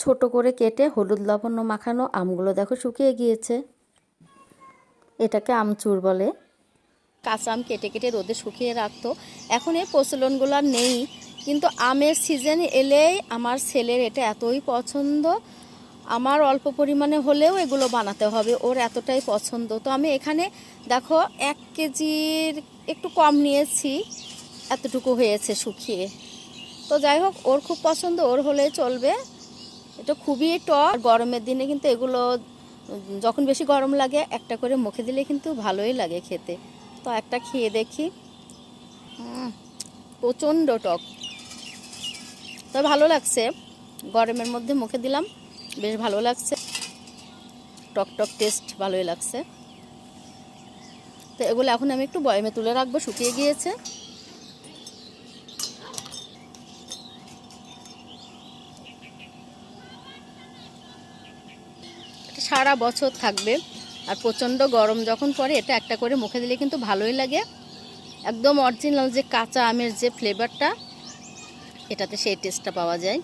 ছোট করে কেটে হলুদ লবণ মাখানো আমগুলো দেখো শুকিয়ে গিয়েছে। এটাকে আমচুর বলে। কাঁচা আম কেটে কেটে রোদে শুকিয়ে রাখতো, এখন এই প্রচলনগুলো আর নেই। কিন্তু আমের সিজন এলেই আমার ছেলের এটা এতই পছন্দ, আমার অল্প পরিমাণে হলেও এগুলো বানাতে হবে, ওর এতটাই পছন্দ। তো আমি এখানে দেখো 1 কেজির একটু কম নিয়েছি, এতটুকু হয়েছে শুকিয়ে। তো যাই হোক, ওর খুব পছন্দ, ওর হলেই চলবে। এটা খুবই টক, গরমের দিনে কিন্তু এগুলো যখন বেশি গরম লাগে একটা করে মুখে দিলে কিন্তু ভালোই লাগে খেতে। তো একটা খেয়ে দেখি। প্রচণ্ড টক, তবে ভালো লাগছে। গরমের মধ্যে মুখে দিলাম, বেশ ভালো লাগছে, টক টক টেস্ট ভালোই লাগছে। তো এগুলো এখন আমি একটু বয়ামে তুলে রাখবো, শুকিয়ে গিয়েছে। সারা বছর থাকবে। আর প্রচণ্ড গরম যখন পড়ে এটা একটা করে মুখে দিলে কিন্তু ভালোই লাগে। একদম অরিজিনাল যে কাঁচা আমের যে ফ্লেভারটা, এটাতে সেই টেস্টটা পাওয়া যায়।